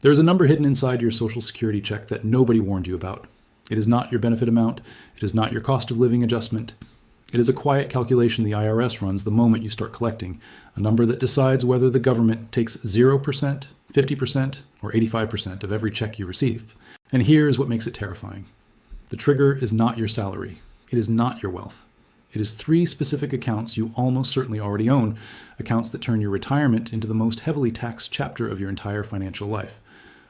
There is a number hidden inside your Social Security check that nobody warned you about. It is not your benefit amount. It is not your cost of living adjustment. It is a quiet calculation the IRS runs the moment you start collecting, a number that decides whether the government takes 0%, 50%, or 85% of every check you receive. And here is what makes it terrifying. The trigger is not your salary. It is not your wealth. It is 3 specific accounts you almost certainly already own, accounts that turn your retirement into the most heavily taxed chapter of your entire financial life.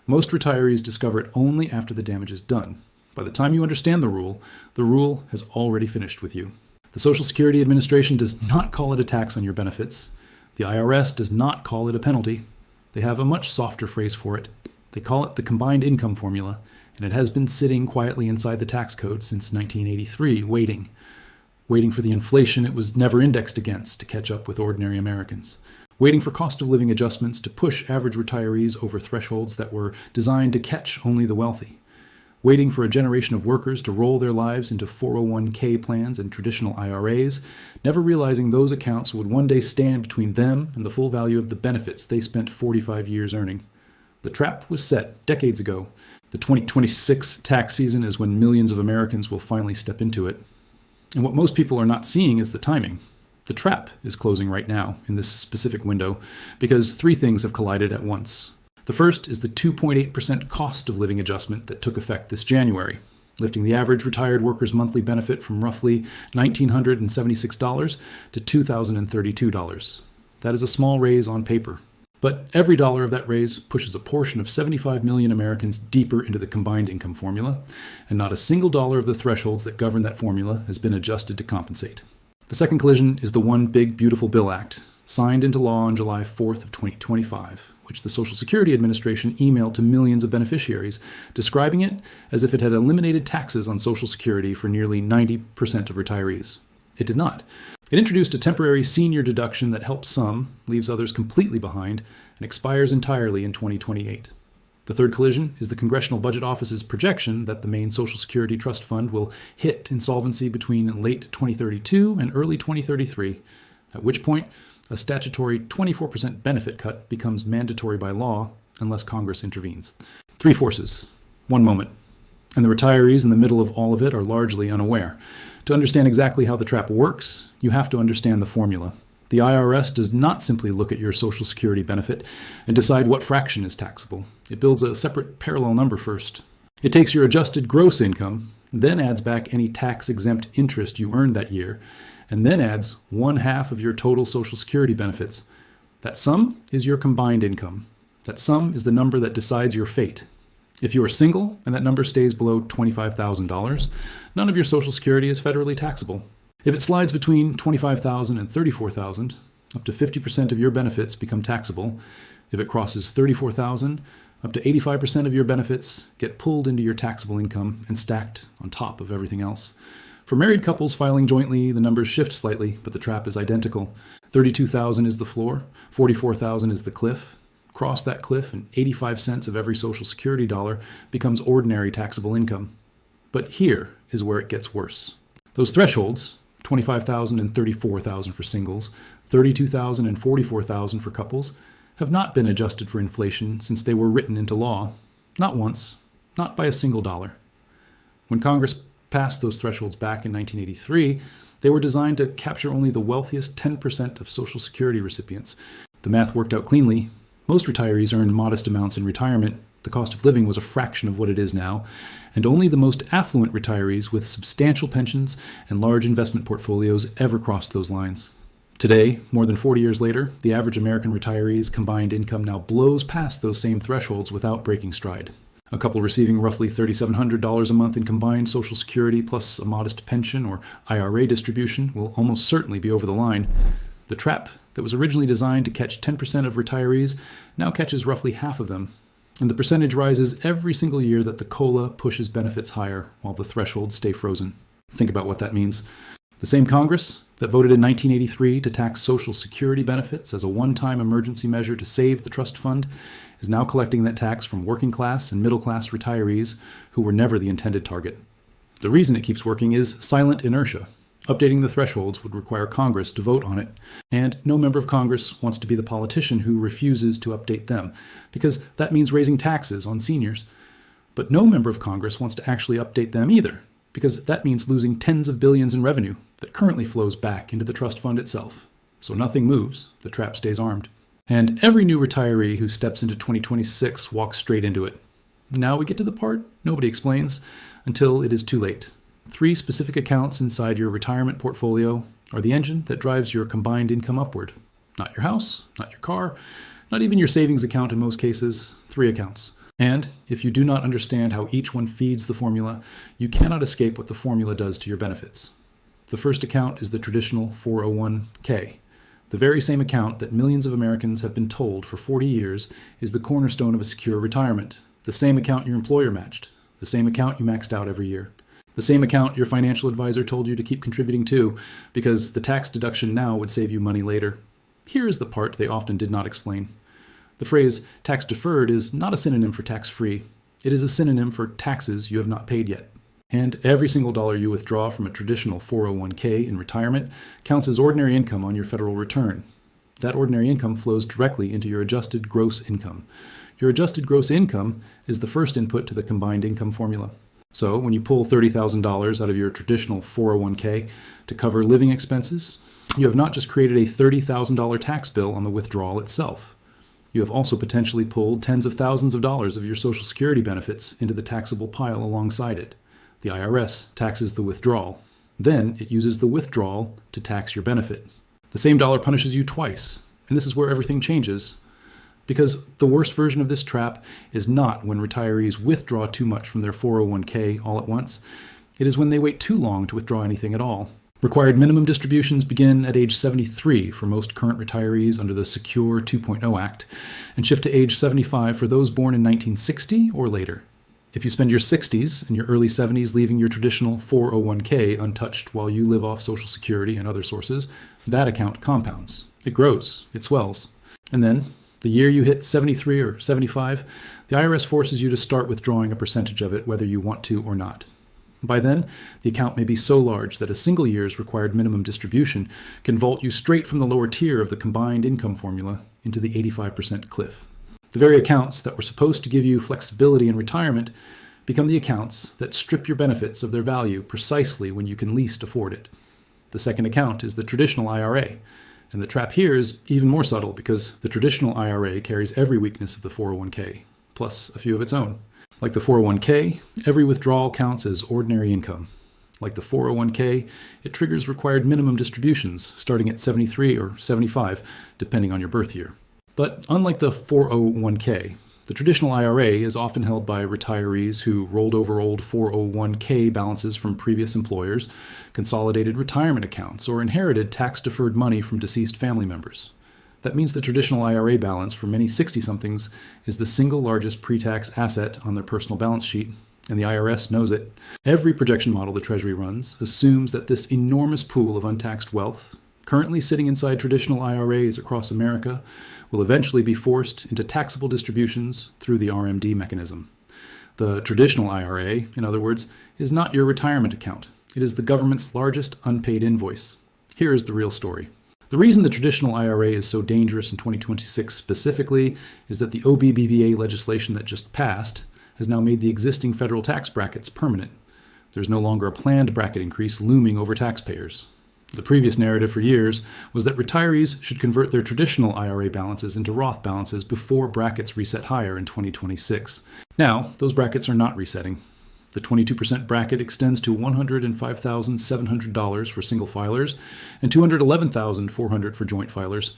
Most retirees discover it only after the damage is done. By the time you understand the rule has already finished with you. The Social Security Administration does not call it a tax on your benefits. The IRS does not call it a penalty. They have a much softer phrase for it. They call it the combined income formula, and it has been sitting quietly inside the tax code since 1983, waiting for the inflation it was never indexed against to catch up with ordinary Americans, waiting for cost of living adjustments to push average retirees over thresholds that were designed to catch only the wealthy, waiting for a generation of workers to roll their lives into 401k plans and traditional IRAs, never realizing those accounts would one day stand between them and the full value of the benefits they spent 45 years earning. The trap was set decades ago. The 2026 tax season is when millions of Americans will finally step into it. And what most people are not seeing is the timing. The trap is closing right now in this specific window because 3 things have collided at once. The first is the 2.8% cost of living adjustment that took effect this January, lifting the average retired worker's monthly benefit from roughly $1,976 to $2,032. That is a small raise on paper. But every dollar of that raise pushes a portion of 75 million Americans deeper into the combined income formula, and not a single dollar of the thresholds that govern that formula has been adjusted to compensate. The second collision is the One Big Beautiful Bill Act, signed into law on July 4th of 2025, which the Social Security Administration emailed to millions of beneficiaries, describing it as if it had eliminated taxes on Social Security for nearly 90% of retirees. It did not. It introduced a temporary senior deduction that helps some, leaves others completely behind, and expires entirely in 2028. The third collision is the Congressional Budget Office's projection that the main Social Security Trust Fund will hit insolvency between late 2032 and early 2033, at which point a statutory 24% benefit cut becomes mandatory by law unless Congress intervenes. 3 forces, 1 moment, and the retirees in the middle of all of it are largely unaware. To understand exactly how the trap works, you have to understand the formula. The IRS does not simply look at your Social Security benefit and decide what fraction is taxable. It builds a separate parallel number first. It takes your adjusted gross income, then adds back any tax-exempt interest you earned that year, and then adds 1/2 of your total Social Security benefits. That sum is your combined income. That sum is the number that decides your fate. If you are single and that number stays below $25,000, none of your Social Security is federally taxable. If it slides between $25,000 and $34,000, up to 50% of your benefits become taxable. If it crosses $34,000, up to 85% of your benefits get pulled into your taxable income and stacked on top of everything else. For married couples filing jointly, the numbers shift slightly, but the trap is identical. $32,000 is the floor, $44,000 is the cliff. Cross that cliff and 85 cents of every Social Security dollar becomes ordinary taxable income. But here is where it gets worse. Those thresholds, $25,000 and $34,000 for singles, $32,000 and $44,000 for couples, have not been adjusted for inflation since they were written into law. Not once, not by a single dollar. When Congress passed those thresholds back in 1983, they were designed to capture only the wealthiest 10% of Social Security recipients. The math worked out cleanly. Most retirees earned modest amounts in retirement. The cost of living was a fraction of what it is now, and only the most affluent retirees with substantial pensions and large investment portfolios ever crossed those lines. Today, more than 40 years later, the average American retiree's combined income now blows past those same thresholds without breaking stride. A couple receiving roughly $3,700 a month in combined Social Security plus a modest pension or IRA distribution will almost certainly be over the line. The trap that was originally designed to catch 10% of retirees now catches roughly half of them, and the percentage rises every single year that the COLA pushes benefits higher while the thresholds stay frozen. Think about what that means. The same Congress that voted in 1983 to tax Social Security benefits as a one-time emergency measure to save the trust fund is now collecting that tax from working class and middle class retirees who were never the intended target. The reason it keeps working is silent inertia. Updating the thresholds would require Congress to vote on it, and no member of Congress wants to be the politician who refuses to update them, because that means raising taxes on seniors. But no member of Congress wants to actually update them either, because that means losing tens of billions in revenue that currently flows back into the trust fund itself. So nothing moves, the trap stays armed. And every new retiree who steps into 2026 walks straight into it. Now we get to the part nobody explains until it is too late. 3 specific accounts inside your retirement portfolio are the engine that drives your combined income upward. Not your house, not your car, not even your savings account in most cases, 3 accounts. And if you do not understand how each one feeds the formula, you cannot escape what the formula does to your benefits. The first account is the traditional 401k. The very same account that millions of Americans have been told for 40 years is the cornerstone of a secure retirement. The same account your employer matched. The same account you maxed out every year. The same account your financial advisor told you to keep contributing to, because the tax deduction now would save you money later. Here is the part they often did not explain. The phrase tax deferred is not a synonym for tax free. It is a synonym for taxes you have not paid yet. And every single dollar you withdraw from a traditional 401k in retirement counts as ordinary income on your federal return. That ordinary income flows directly into your adjusted gross income. Your adjusted gross income is the first input to the combined income formula. So when you pull $30,000 out of your traditional 401k to cover living expenses, you have not just created a $30,000 tax bill on the withdrawal itself. You have also potentially pulled tens of thousands of dollars of your Social Security benefits into the taxable pile alongside it. The IRS taxes the withdrawal. Then it uses the withdrawal to tax your benefit. The same dollar punishes you twice, and this is where everything changes. Because the worst version of this trap is not when retirees withdraw too much from their 401k all at once. It is when they wait too long to withdraw anything at all. Required minimum distributions begin at age 73 for most current retirees under the Secure 2.0 Act, and shift to age 75 for those born in 1960 or later. If you spend your 60s and your early 70s leaving your traditional 401k untouched while you live off Social Security and other sources, that account compounds. It grows. It swells. And then, the year you hit 73 or 75, the IRS forces you to start withdrawing a percentage of it whether you want to or not. By then, the account may be so large that a single year's required minimum distribution can vault you straight from the lower tier of the combined income formula into the 85% cliff. The very accounts that were supposed to give you flexibility in retirement become the accounts that strip your benefits of their value precisely when you can least afford it. The second account is the traditional IRA, and the trap here is even more subtle because the traditional IRA carries every weakness of the 401k, plus a few of its own. Like the 401k, every withdrawal counts as ordinary income. Like the 401k, it triggers required minimum distributions starting at 73 or 75, depending on your birth year. But unlike the 401k, the traditional IRA is often held by retirees who rolled over old 401k balances from previous employers, consolidated retirement accounts, or inherited tax-deferred money from deceased family members. That means the traditional IRA balance for many 60-somethings is the single largest pre-tax asset on their personal balance sheet, and the IRS knows it. Every projection model the Treasury runs assumes that this enormous pool of untaxed wealth, currently sitting inside traditional IRAs across America, will eventually be forced into taxable distributions through the RMD mechanism. The traditional IRA, in other words, is not your retirement account. It is the government's largest unpaid invoice. Here is the real story. The reason the traditional IRA is so dangerous in 2026 specifically is that the OBBBA legislation that just passed has now made the existing federal tax brackets permanent. There's no longer a planned bracket increase looming over taxpayers. The previous narrative for years was that retirees should convert their traditional IRA balances into Roth balances before brackets reset higher in 2026. Now, those brackets are not resetting. The 22% bracket extends to $105,700 for single filers and $211,400 for joint filers.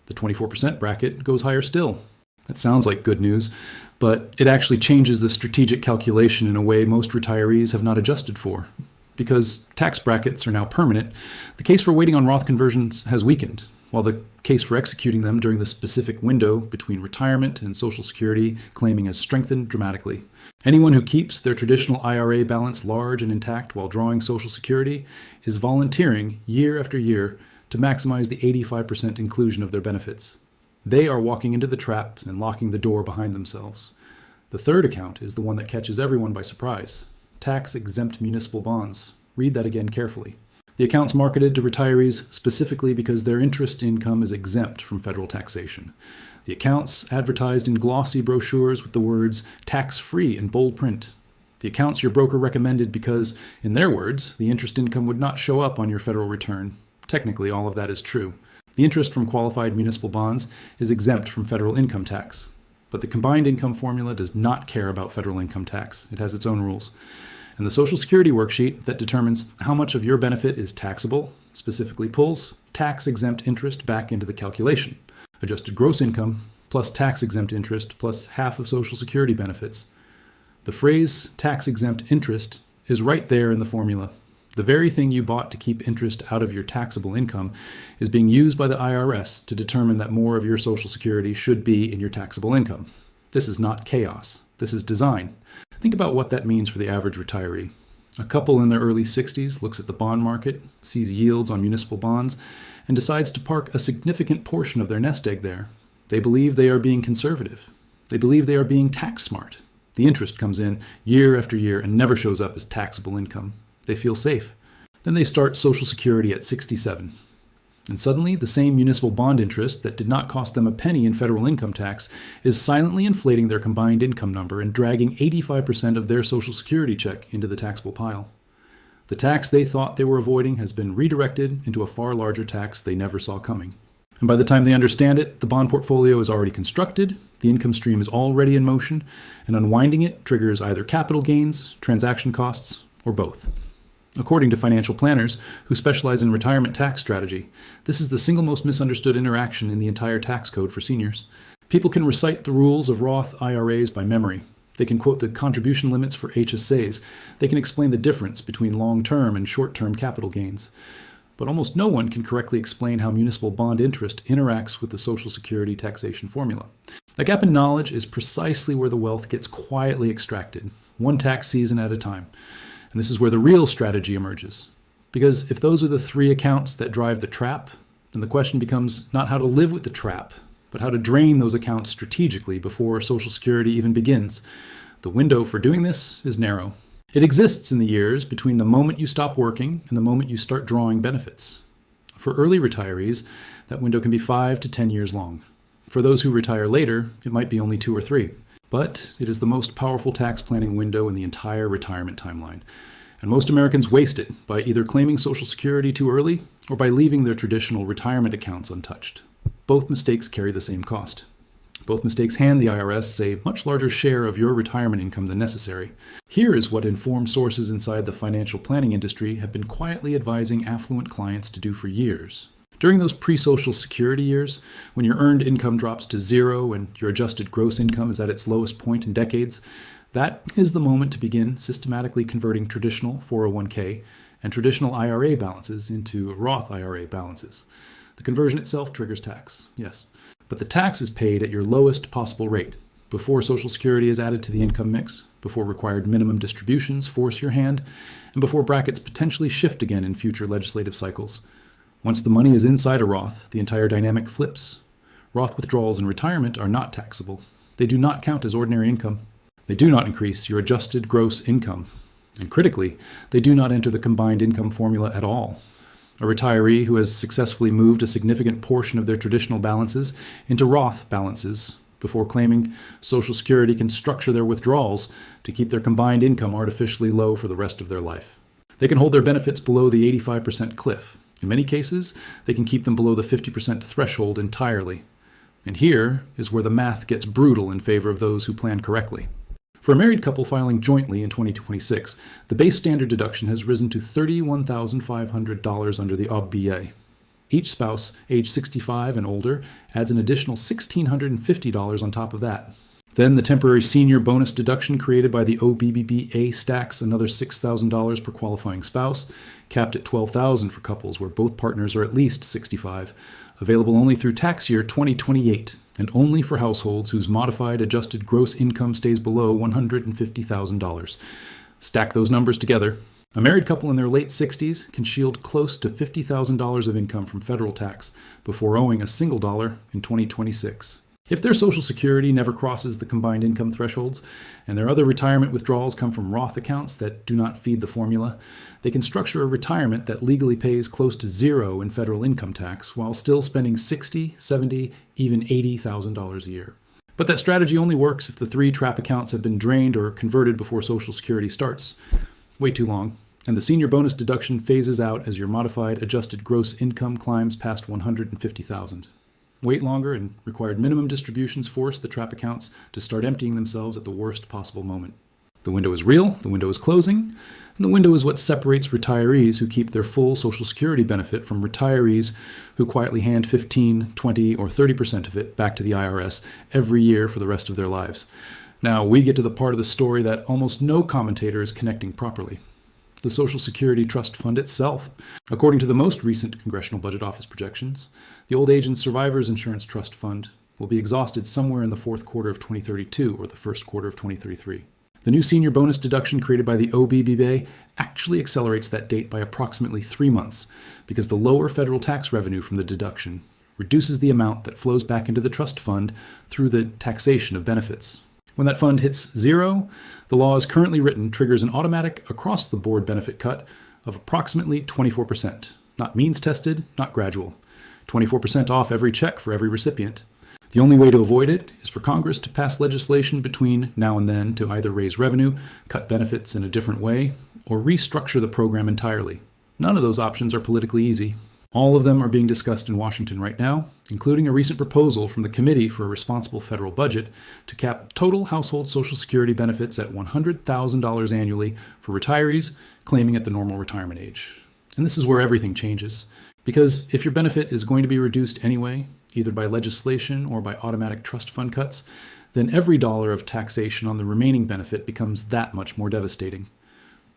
The 24% bracket goes higher still. That sounds like good news, but it actually changes the strategic calculation in a way most retirees have not adjusted for. Because tax brackets are now permanent, the case for waiting on Roth conversions has weakened, while the case for executing them during the specific window between retirement and Social Security claiming has strengthened dramatically. Anyone who keeps their traditional IRA balance large and intact while drawing Social Security is volunteering year after year to maximize the 85% inclusion of their benefits. They are walking into the trap and locking the door behind themselves. The third account is the one that catches everyone by surprise. Tax-exempt municipal bonds. Read that again carefully. The account's marketed to retirees specifically because their interest income is exempt from federal taxation. The account's advertised in glossy brochures with the words tax-free in bold print. The accounts your broker recommended because, in their words, the interest income would not show up on your federal return. Technically, all of that is true. The interest from qualified municipal bonds is exempt from federal income tax. But the combined income formula does not care about federal income tax. It has its own rules. And the Social Security worksheet that determines how much of your benefit is taxable specifically pulls tax-exempt interest back into the calculation. Adjusted gross income plus tax-exempt interest plus half of Social Security benefits. The phrase tax-exempt interest is right there in the formula. The very thing you bought to keep interest out of your taxable income is being used by the IRS to determine that more of your Social Security should be in your taxable income. This is not chaos. This is design. Think about what that means for the average retiree. A couple in their early 60s looks at the bond market, sees yields on municipal bonds, and decides to park a significant portion of their nest egg there. They believe they are being conservative. They believe they are being tax smart. The interest comes in year after year and never shows up as taxable income. They feel safe. Then they start Social Security at 67. And suddenly, the same municipal bond interest that did not cost them a penny in federal income tax is silently inflating their combined income number and dragging 85% of their Social Security check into the taxable pile. The tax they thought they were avoiding has been redirected into a far larger tax they never saw coming. And by the time they understand it, the bond portfolio is already constructed, the income stream is already in motion, and unwinding it triggers either capital gains, transaction costs, or both. According to financial planners who specialize in retirement tax strategy, this is the single most misunderstood interaction in the entire tax code for seniors. People can recite the rules of Roth IRAs by memory. They can quote the contribution limits for HSAs. They can explain the difference between long-term and short-term capital gains. But almost no one can correctly explain how municipal bond interest interacts with the Social Security taxation formula. That gap in knowledge is precisely where the wealth gets quietly extracted, one tax season at a time. And this is where the real strategy emerges. Because if those are the three accounts that drive the trap, then the question becomes not how to live with the trap, but how to drain those accounts strategically before Social Security even begins. The window for doing this is narrow. It exists in the years between the moment you stop working and the moment you start drawing benefits. For early retirees, that window can be 5 to 10 years long. For those who retire later, it might be only 2 or 3. But it is the most powerful tax planning window in the entire retirement timeline. And most Americans waste it by either claiming Social Security too early or by leaving their traditional retirement accounts untouched. Both mistakes carry the same cost. Both mistakes hand the IRS a much larger share of your retirement income than necessary. Here is what informed sources inside the financial planning industry have been quietly advising affluent clients to do for years. During those pre-Social Security years, when your earned income drops to zero and your adjusted gross income is at its lowest point in decades, that is the moment to begin systematically converting traditional 401k and traditional IRA balances into Roth IRA balances. The conversion itself triggers tax, yes, but the tax is paid at your lowest possible rate, before Social Security is added to the income mix, before required minimum distributions force your hand, and before brackets potentially shift again in future legislative cycles. Once the money is inside a Roth, the entire dynamic flips. Roth withdrawals in retirement are not taxable. They do not count as ordinary income. They do not increase your adjusted gross income. And critically, they do not enter the combined income formula at all. A retiree who has successfully moved a significant portion of their traditional balances into Roth balances before claiming Social Security can structure their withdrawals to keep their combined income artificially low for the rest of their life. They can hold their benefits below the 85% cliff. In many cases, they can keep them below the 50% threshold entirely. And here is where the math gets brutal in favor of those who plan correctly. For a married couple filing jointly in 2026, the base standard deduction has risen to $31,500 under the OBBA. Each spouse, age 65 and older, adds an additional $1,650 on top of that. Then the temporary senior bonus deduction created by the OBBBA stacks another $6,000 per qualifying spouse, capped at $12,000 for couples where both partners are at least 65, available only through tax year 2028, and only for households whose modified adjusted gross income stays below $150,000. Stack those numbers together. A married couple in their late 60s can shield close to $50,000 of income from federal tax before owing a single dollar in 2026. If their Social Security never crosses the combined income thresholds, and their other retirement withdrawals come from Roth accounts that do not feed the formula, they can structure a retirement that legally pays close to zero in federal income tax while still spending $60,000, $70,000, even $80,000 a year. But that strategy only works if the 3 TRAP accounts have been drained or converted before Social Security starts. Way too long. And the senior bonus deduction phases out as your modified adjusted gross income climbs past $150,000. Wait longer and required minimum distributions force the TRAP accounts to start emptying themselves at the worst possible moment. The window is real, the window is closing, and the window is what separates retirees who keep their full Social Security benefit from retirees who quietly hand 15, 20, or 30% of it back to the IRS every year for the rest of their lives. Now we get to the part of the story that almost no commentator is connecting properly. The Social Security Trust Fund itself. According to the most recent Congressional Budget Office projections, the Old Age and Survivors Insurance Trust Fund will be exhausted somewhere in the fourth quarter of 2032 or the first quarter of 2033. The new senior bonus deduction created by the OBBBA actually accelerates that date by approximately 3 months because the lower federal tax revenue from the deduction reduces the amount that flows back into the trust fund through the taxation of benefits. When that fund hits zero, the law as currently written triggers an automatic across-the-board benefit cut of approximately 24%. Not means-tested, not gradual. 24% off every check for every recipient. The only way to avoid it is for Congress to pass legislation between now and then to either raise revenue, cut benefits in a different way, or restructure the program entirely. None of those options are politically easy. All of them are being discussed in Washington right now, including a recent proposal from the Committee for a Responsible Federal Budget to cap total household Social Security benefits at $100,000 annually for retirees claiming at the normal retirement age. And this is where everything changes, because if your benefit is going to be reduced anyway, either by legislation or by automatic trust fund cuts, then every dollar of taxation on the remaining benefit becomes that much more devastating.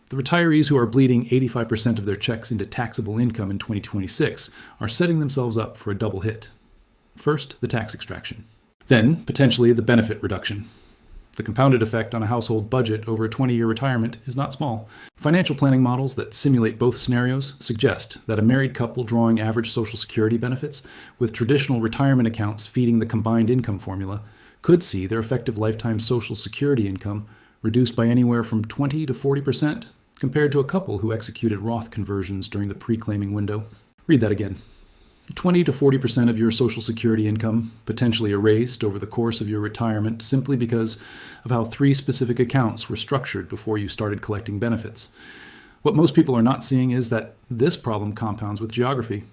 The retirees who are bleeding 85% of their checks into taxable income in 2026 are setting themselves up for a double hit. First, the tax extraction. Then, potentially, the benefit reduction. The compounded effect on a household budget over a 20-year retirement is not small. Financial planning models that simulate both scenarios suggest that a married couple drawing average Social Security benefits with traditional retirement accounts feeding the combined income formula could see their effective lifetime Social Security income reduced by anywhere from 20 to 40%, compared to a couple who executed Roth conversions during the pre-claiming window. Read that again. 20 to 40% of your Social Security income potentially erased over the course of your retirement simply because of how 3 specific accounts were structured before you started collecting benefits. What most people are not seeing is that this problem compounds with geography.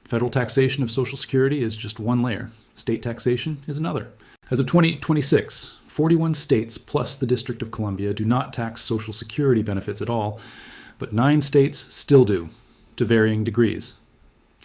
Federal taxation of Social Security is just one layer. State taxation is another. As of 2026, 41 states plus the District of Columbia do not tax Social Security benefits at all, but 9 states still do, to varying degrees.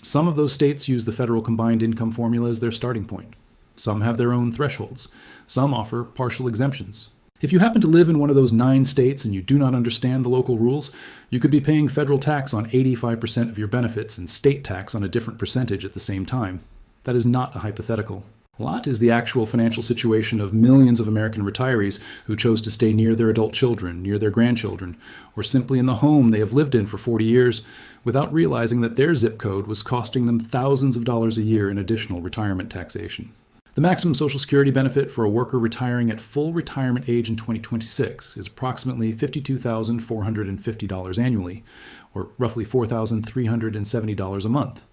Some of those states use the federal combined income formula as their starting point. Some have their own thresholds. Some offer partial exemptions. If you happen to live in one of those 9 states and you do not understand the local rules, you could be paying federal tax on 85% of your benefits and state tax on a different percentage at the same time. That is not a hypothetical. A lot is the actual financial situation of millions of American retirees who chose to stay near their adult children, near their grandchildren, or simply in the home they have lived in for 40 years without realizing that their zip code was costing them thousands of dollars a year in additional retirement taxation. The maximum Social Security benefit for a worker retiring at full retirement age in 2026 is approximately $52,450 annually, or roughly $4,370 a month.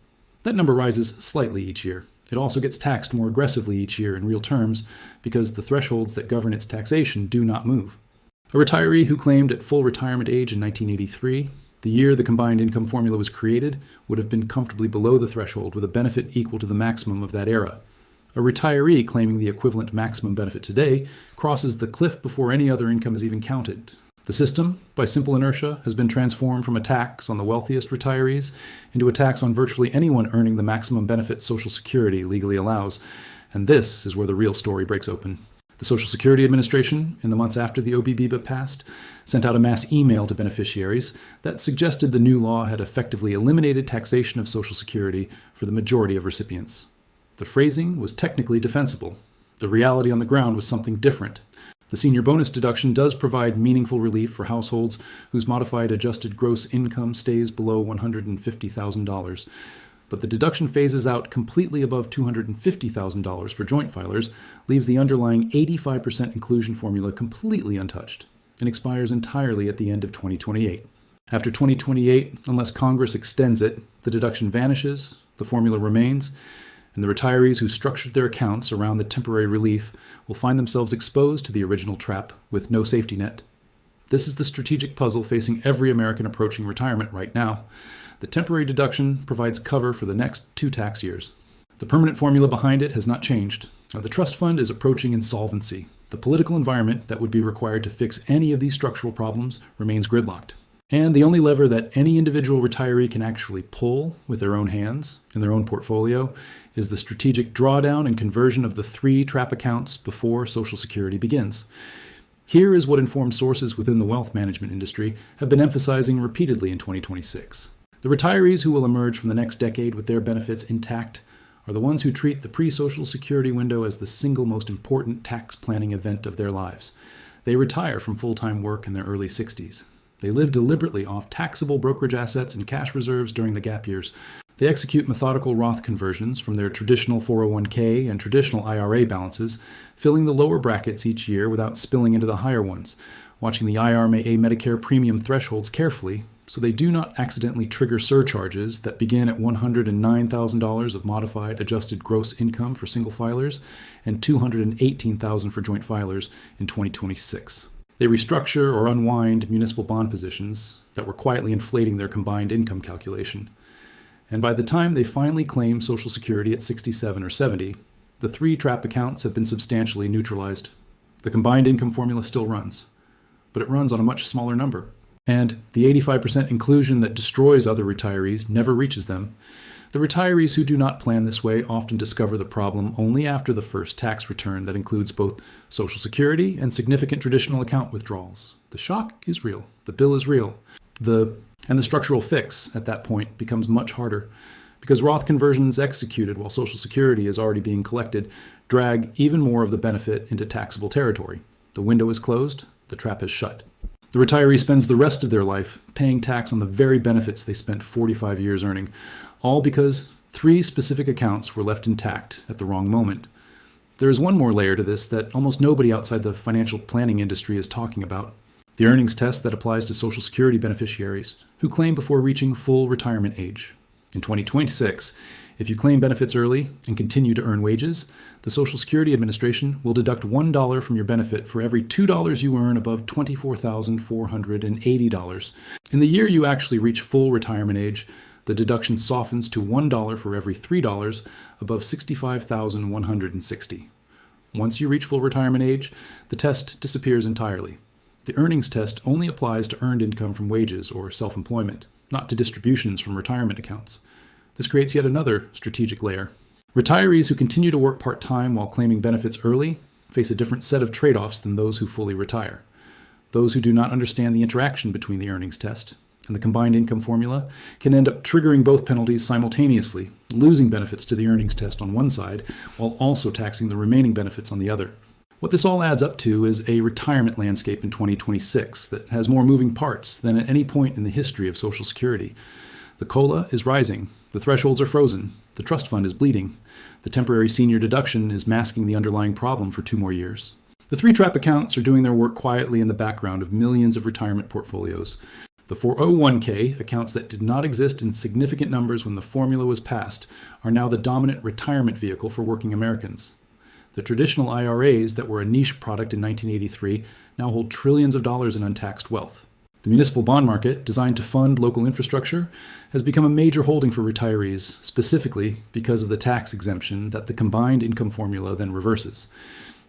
That number rises slightly each year. It also gets taxed more aggressively each year in real terms because the thresholds that govern its taxation do not move. A retiree who claimed at full retirement age in 1983, the year the combined income formula was created, would have been comfortably below the threshold with a benefit equal to the maximum of that era. A retiree claiming the equivalent maximum benefit today crosses the cliff before any other income is even counted. The system, by simple inertia, has been transformed from a tax on the wealthiest retirees into a tax on virtually anyone earning the maximum benefit Social Security legally allows, and this is where the real story breaks open. The Social Security Administration, in the months after the OBBBA passed, sent out a mass email to beneficiaries that suggested the new law had effectively eliminated taxation of Social Security for the majority of recipients. The phrasing was technically defensible. The reality on the ground was something different. The senior bonus deduction does provide meaningful relief for households whose modified adjusted gross income stays below $150,000. But the deduction phases out completely above $250,000 for joint filers, leaves the underlying 85% inclusion formula completely untouched, and expires entirely at the end of 2028. After 2028, unless Congress extends it, the deduction vanishes, the formula remains, and the retirees who structured their accounts around the temporary relief will find themselves exposed to the original trap with no safety net. This is the strategic puzzle facing every American approaching retirement right now. The temporary deduction provides cover for the next 2 tax years. The permanent formula behind it has not changed. The trust fund is approaching insolvency. The political environment that would be required to fix any of these structural problems remains gridlocked. And the only lever that any individual retiree can actually pull with their own hands in their own portfolio is the strategic drawdown and conversion of the 3 trap accounts before Social Security begins. Here is what informed sources within the wealth management industry have been emphasizing repeatedly in 2026. The retirees who will emerge from the next decade with their benefits intact are the ones who treat the pre-Social Security window as the single most important tax planning event of their lives. They retire from full-time work in their early 60s. They live deliberately off taxable brokerage assets and cash reserves during the gap years. They execute methodical Roth conversions from their traditional 401k and traditional IRA balances, filling the lower brackets each year without spilling into the higher ones, watching the IRA Medicare premium thresholds carefully so they do not accidentally trigger surcharges that begin at $109,000 of modified adjusted gross income for single filers and $218,000 for joint filers in 2026. They restructure or unwind municipal bond positions that were quietly inflating their combined income calculation. And by the time they finally claim Social Security at 67 or 70, the 3 trap accounts have been substantially neutralized. The combined income formula still runs, but it runs on a much smaller number. And the 85% inclusion that destroys other retirees never reaches them. The retirees who do not plan this way often discover the problem only after the first tax return that includes both Social Security and significant traditional account withdrawals. The shock is real. The bill is real. And the structural fix at that point becomes much harder because Roth conversions executed while Social Security is already being collected drag even more of the benefit into taxable territory. The window is closed. The trap is shut. The retiree spends the rest of their life paying tax on the very benefits they spent 45 years earning, all because 3 specific accounts were left intact at the wrong moment. There is one more layer to this that almost nobody outside the financial planning industry is talking about: the earnings test that applies to Social Security beneficiaries who claim before reaching full retirement age. In 2026, if you claim benefits early and continue to earn wages, the Social Security Administration will deduct $1 from your benefit for every $2 you earn above $24,480. In the year you actually reach full retirement age, the deduction softens to $1 for every $3 above $65,160. Once you reach full retirement age, the test disappears entirely. The earnings test only applies to earned income from wages or self-employment, not to distributions from retirement accounts. This creates yet another strategic layer. Retirees who continue to work part-time while claiming benefits early face a different set of trade-offs than those who fully retire. Those who do not understand the interaction between the earnings test and the combined income formula can end up triggering both penalties simultaneously, losing benefits to the earnings test on one side while also taxing the remaining benefits on the other. What this all adds up to is a retirement landscape in 2026 that has more moving parts than at any point in the history of Social Security. The COLA is rising, the thresholds are frozen, the trust fund is bleeding, the temporary senior deduction is masking the underlying problem for 2 more years. The 3 trap accounts are doing their work quietly in the background of millions of retirement portfolios. The 401k, accounts that did not exist in significant numbers when the formula was passed, are now the dominant retirement vehicle for working Americans. The traditional IRAs that were a niche product in 1983 now hold trillions of dollars in untaxed wealth. The municipal bond market, designed to fund local infrastructure, has become a major holding for retirees, specifically because of the tax exemption that the combined income formula then reverses.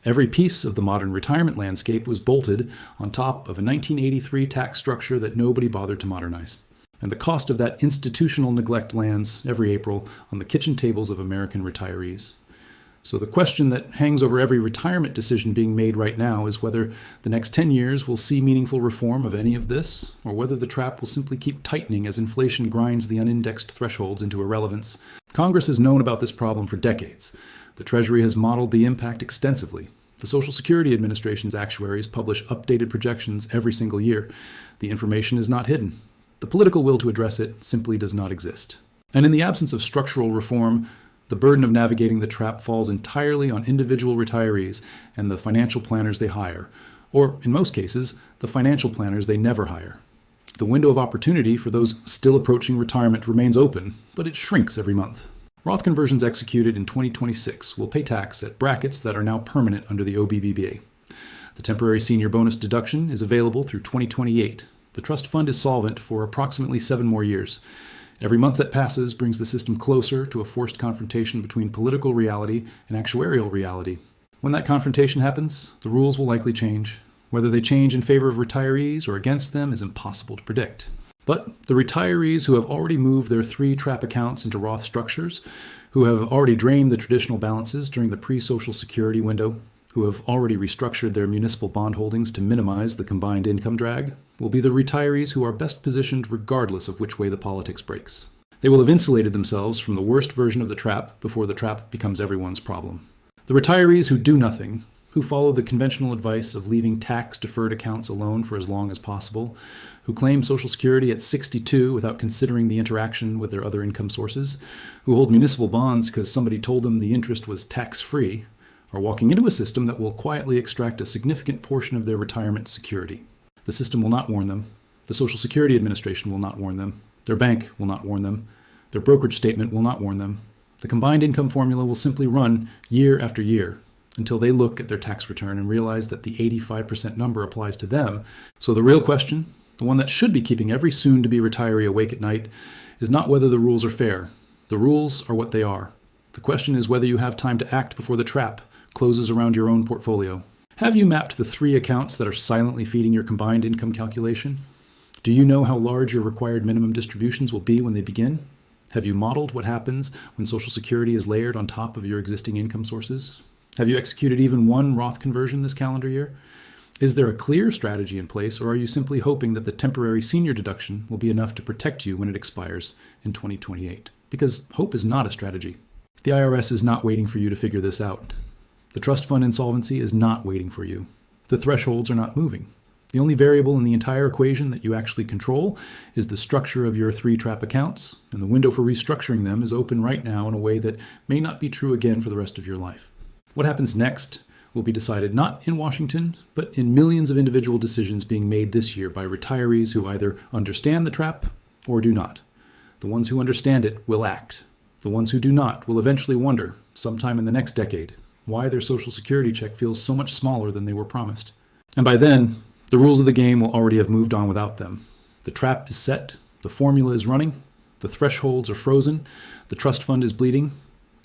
Every piece of the modern retirement landscape was bolted on top of a 1983 tax structure that nobody bothered to modernize. And the cost of that institutional neglect lands every April on the kitchen tables of American retirees. So the question that hangs over every retirement decision being made right now is whether the next 10 years will see meaningful reform of any of this, or whether the trap will simply keep tightening as inflation grinds the unindexed thresholds into irrelevance. Congress has known about this problem for decades. The Treasury has modeled the impact extensively. The Social Security Administration's actuaries publish updated projections every single year. The information is not hidden. The political will to address it simply does not exist. And in the absence of structural reform, the burden of navigating the trap falls entirely on individual retirees and the financial planners they hire, or in most cases, the financial planners they never hire. The window of opportunity for those still approaching retirement remains open, but it shrinks every month. Roth conversions executed in 2026 will pay tax at brackets that are now permanent under the OBBBA. The temporary senior bonus deduction is available through 2028. The trust fund is solvent for approximately 7 more years. Every month that passes brings the system closer to a forced confrontation between political reality and actuarial reality. When that confrontation happens, the rules will likely change. Whether they change in favor of retirees or against them is impossible to predict. But the retirees who have already moved their 3 trap accounts into Roth structures, who have already drained the traditional balances during the pre-Social Security window, who have already restructured their municipal bond holdings to minimize the combined income drag, will be the retirees who are best positioned regardless of which way the politics breaks. They will have insulated themselves from the worst version of the trap before the trap becomes everyone's problem. The retirees who do nothing, who follow the conventional advice of leaving tax-deferred accounts alone for as long as possible, who claim Social Security at 62 without considering the interaction with their other income sources, who hold municipal bonds because somebody told them the interest was tax-free, are walking into a system that will quietly extract a significant portion of their retirement security. The system will not warn them. The Social Security Administration will not warn them. Their bank will not warn them. Their brokerage statement will not warn them. The combined income formula will simply run year after year until they look at their tax return and realize that the 85% number applies to them. So the real question, the one that should be keeping every soon-to-be retiree awake at night, is not whether the rules are fair. The rules are what they are. The question is whether you have time to act before the trap closes around your own portfolio. Have you mapped the 3 accounts that are silently feeding your combined income calculation? Do you know how large your required minimum distributions will be when they begin? Have you modeled what happens when Social Security is layered on top of your existing income sources? Have you executed even one Roth conversion this calendar year? Is there a clear strategy in place, or are you simply hoping that the temporary senior deduction will be enough to protect you when it expires in 2028? Because hope is not a strategy. The IRS is not waiting for you to figure this out. The trust fund insolvency is not waiting for you. The thresholds are not moving. The only variable in the entire equation that you actually control is the structure of your 3 trap accounts, and the window for restructuring them is open right now in a way that may not be true again for the rest of your life. What happens next will be decided not in Washington, but in millions of individual decisions being made this year by retirees who either understand the trap or do not. The ones who understand it will act. The ones who do not will eventually wonder, sometime in the next decade, why their Social Security check feels so much smaller than they were promised. And by then, the rules of the game will already have moved on without them. The trap is set, the formula is running, the thresholds are frozen, the trust fund is bleeding,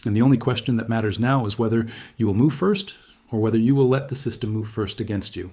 and the only question that matters now is whether you will move first or whether you will let the system move first against you.